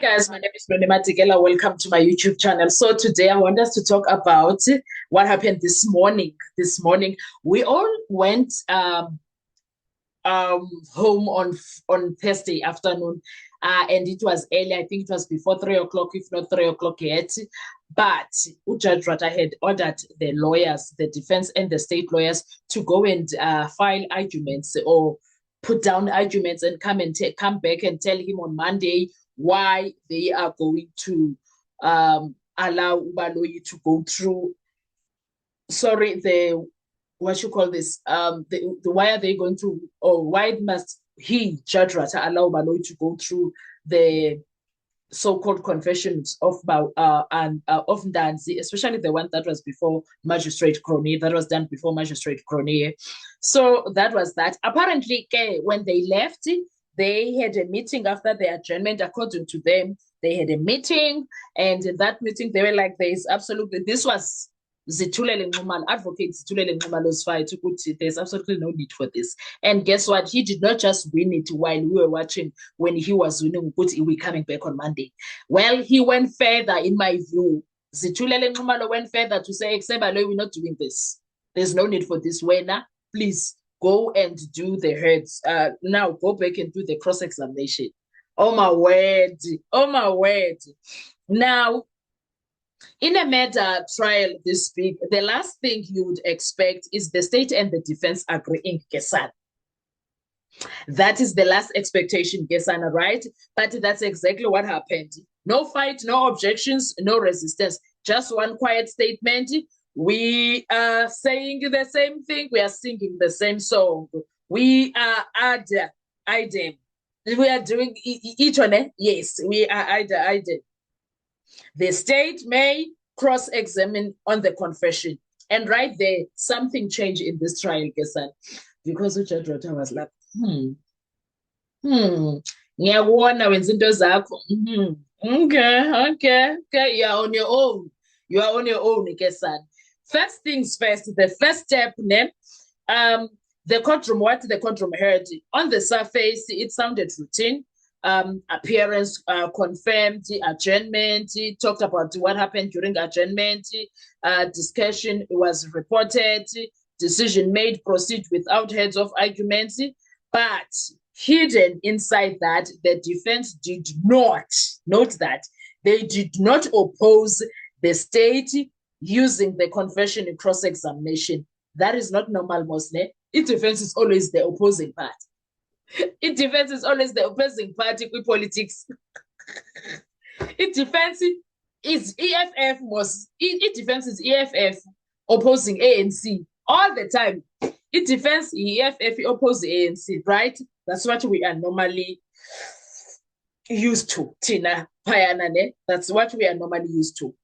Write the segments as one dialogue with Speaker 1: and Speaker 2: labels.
Speaker 1: Guys, my name is Noni Matikela. Welcome to my YouTube channel. So today I want us to talk about what happened this morning. This morning we all went home on Thursday afternoon, and it was early. I think it was before 3 o'clock, if not 3 o'clock yet. But Judge Rata had ordered the lawyers, the defense and the state lawyers, to go and file arguments or put down arguments and come back and tell him on Monday why they are going to allow Ubaloyi to go through. Sorry, what you call this? Why are they going to, or why must he, Judge Rata, allow Ubaloyi to go through the so-called confessions of Ndanzi, especially the one that was before Magistrate Cronje, that was done before Magistrate Cronje. So that was that. Apparently, when they left, they had a meeting after the adjournment. According to them, they had a meeting, and in that meeting, they were like, this was Zitulele Nxumalo, advocate Zitulele Nxumalo's fight. There's absolutely no need for this. And guess what? He did not just win it while we were watching. When he was winning, we're coming back on Monday. Well, he went further, in my view. Zitulele Nxumalo went further to say, Sebaloyi, we're not doing this. There's no need for this. Wena, please go and do the heads. Now go back and do the cross-examination. Oh my word. Oh my word. Now, in a murder trial this big, the last thing you would expect is the state and the defense agreeing, Gesana. That is the last expectation, Gesana, right? But that's exactly what happened. No fight, no objections, no resistance. Just one quiet statement. We are saying the same thing. We are singing the same song. We are idem. We are doing each one. Yes, we are idem. The state may cross-examine on the confession. And right there, something changed in this trial, Gesana, because Judge Rata was like, ngiyabona wenza into zakho. Okay, you are on your own. You are on your own, Gesana. First things first, the first step, the courtroom, what the courtroom heard, on the surface, it sounded routine. Appearance confirmed, adjournment, talked about what happened during adjournment, discussion was reported, decision made, proceed without heads of arguments. But hidden inside that, the defense did not, note that, they did not oppose the state using the confession in cross-examination. That is not normal, Mosne. Its defense is always the opposing part. It defense is always the opposing party with politics. It defense is EFF it defense is EFF opposing ANC all the time. It defense EFF opposing ANC, right? That's what we are normally used to, Tina Payanane. That's what we are normally used to.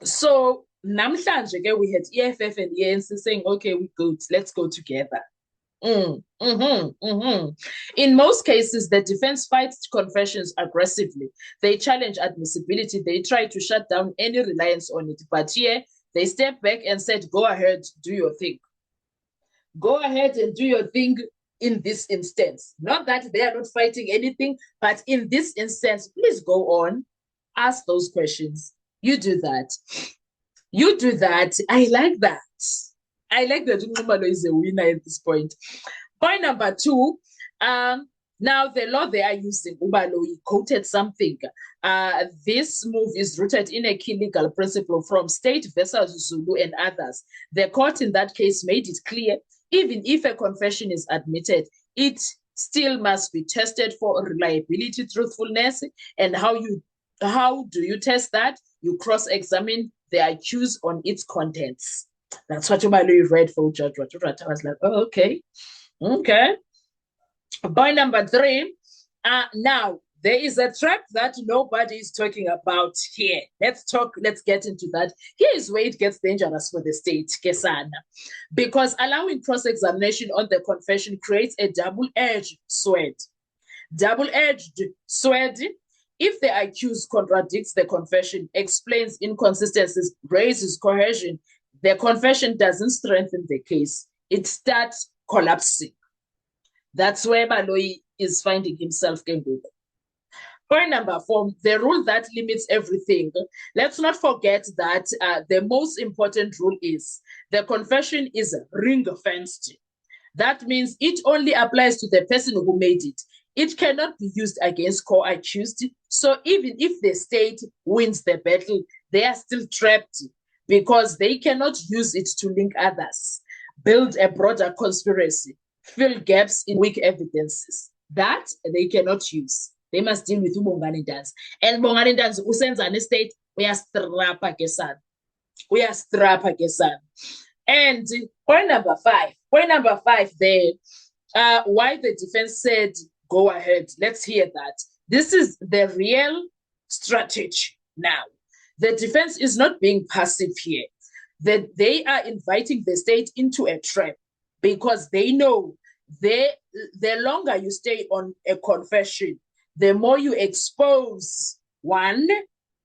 Speaker 1: So namhlanje we had EFF and ANC saying, okay, we good, let's go together. In most cases, the defense fights confessions aggressively. They challenge admissibility. They try to shut down any reliance on it. But here, they step back and said, go ahead, do your thing. Go ahead and do your thing in this instance. Not that they are not fighting anything, but in this instance, please go on, ask those questions. You do that. You do that. I like that. I like that Nxumalo is a winner at this point. Point number 2, now the law they are using, Ubaloyi quoted something. This move is rooted in a key legal principle from State versus Zulu and others. The court in that case made it clear, even if a confession is admitted, it still must be tested for reliability, truthfulness, and how do you test that? You cross-examine the accused on its contents. That's what Ubaloyi read for Judge Rata. I was like, oh, okay. Point number 3. Now, there is a trap that nobody is talking about here. Let's get into that. Here is where it gets dangerous for the state, Gesana. Because allowing cross-examination on the confession creates a double-edged sword. Double-edged sword. If the accused contradicts the confession, explains inconsistencies, raises coercion, the confession doesn't strengthen the case. It starts collapsing. That's where Baloyi is finding himself. Point number 4, the rule that limits everything. Let's not forget that the most important rule is the confession is ring-fenced. That means it only applies to the person who made it. It cannot be used against co-accused. So even if the state wins the battle, they are still trapped because they cannot use it to link others, build a broader conspiracy, fill gaps in weak evidences. That they cannot use. They must deal with uBongani Ntanzi. And Bongani Ntanzi usenzani state uyastrapha ke sana. Uyastrapha ke sana. And point number 5. Point number 5 there. Why the defense said go ahead. Let's hear that. This is the real strategy now. The defense is not being passive here. That they are inviting the state into a trap because they know the longer you stay on a confession, the more you expose, one,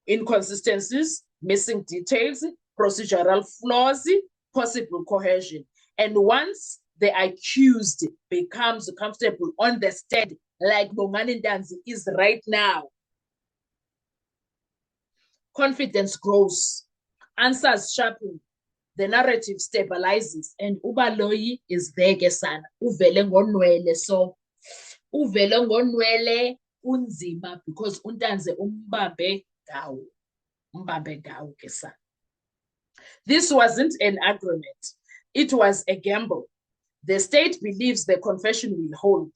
Speaker 1: inconsistencies, missing details, procedural flaws, possible coercion. And once the accused becomes comfortable on the stand, like Bongani Ntanzi is right now, confidence grows, answers sharpen, the narrative stabilizes, and uBaloyi is there ke sana. Uvele ngonwele, so uvele ngonwele unzima because uNtanzi umbambe gawo ke sana. This wasn't an agreement. It was a gamble. The state believes the confession will hold.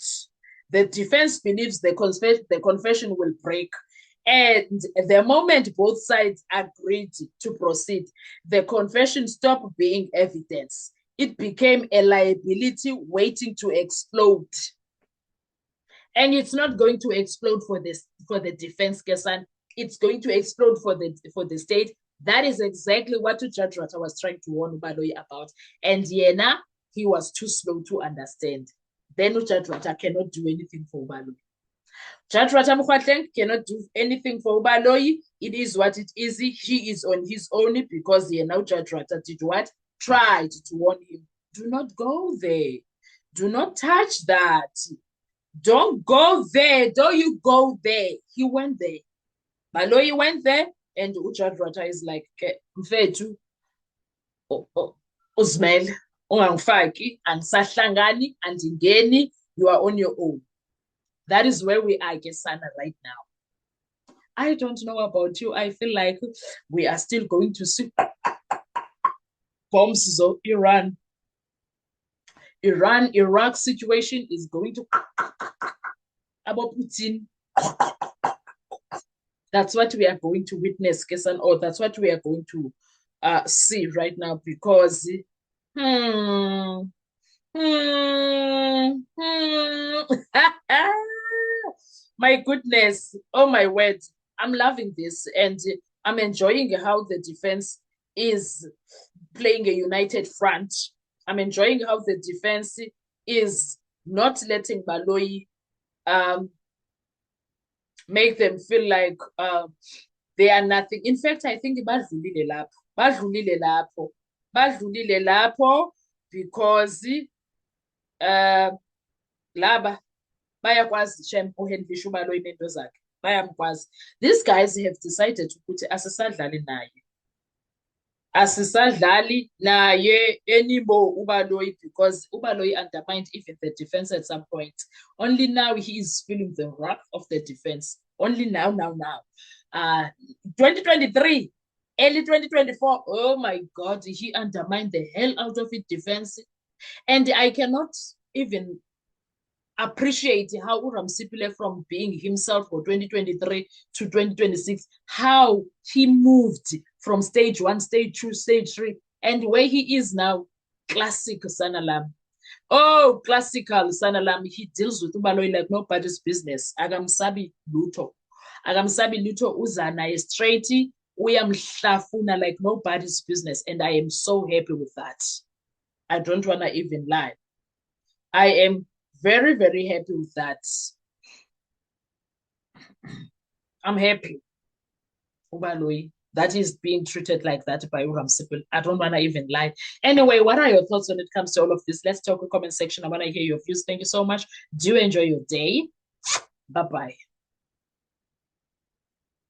Speaker 1: The defense believes the confession will break. And the moment both sides agreed to proceed, the confession stopped being evidence. It became a liability waiting to explode. And it's not going to explode for the defense, Kesan. It's going to explode for the state. That is exactly what Judge Ratha was trying to warn uBaloyi about. And Yena, he was too slow to understand. Then Judge Ratha cannot do anything for uBaloyi. Judge Ratha Mokgoatleng cannot do anything for uBaloyi. It is what it is. He is on his own because Yena Judge Ratha did what? Tried to warn him. Do not go there. Do not touch that. Don't go there. Don't you go there. He went there. Baloyi went there. And Judge Ratha is like, mfethu, uzimele, ungangifaki, andisahlangani, andingeni, you are on your own. That is where we are, Gesana, right now. I don't know about you. I feel like we are still going to see bombs of Iran. Iraq situation is going to about Putin. That's what we are going to witness, Kesan, or that's what we are going to see right now because my goodness, oh my word, I'm loving this and I'm enjoying how the defense is playing a united front. I'm enjoying how the defense is not letting Baloyi make them feel like they are nothing. In fact, I think badlulile lapho because laba bayakwazi shem uHenvisha uBaloyi nento zakhe bayamkwazi. These guys have decided ukuthi asisadlali naye anymore uBaloyi because uBaloyi undermined even the defense at some point. Only now he is feeling the wrath of the defense. Only now. 2023, early 2024, oh my God, he undermined the hell out of it defense. And I cannot even appreciate how uRamsipile from being himself for 2023 to 2026, how he moved from stage 1, stage 2, stage 3, and where he is now, classic Sanalam. Oh, classical Sanalam. He deals with uBaloyi like nobody's business. Akamsabi lutho. Uzana is straight. Uyamhlafuna like nobody's business. And I am so happy with that. I don't want to even lie. I am very, very happy with that. I'm happy. uBaloyi, that is being treated like that by uRamsipile. I don't want to even lie. Anyway, what are your thoughts when it comes to all of this? Let's talk in the comment section. I want to hear your views. Thank you so much. Do enjoy your day. Bye-bye.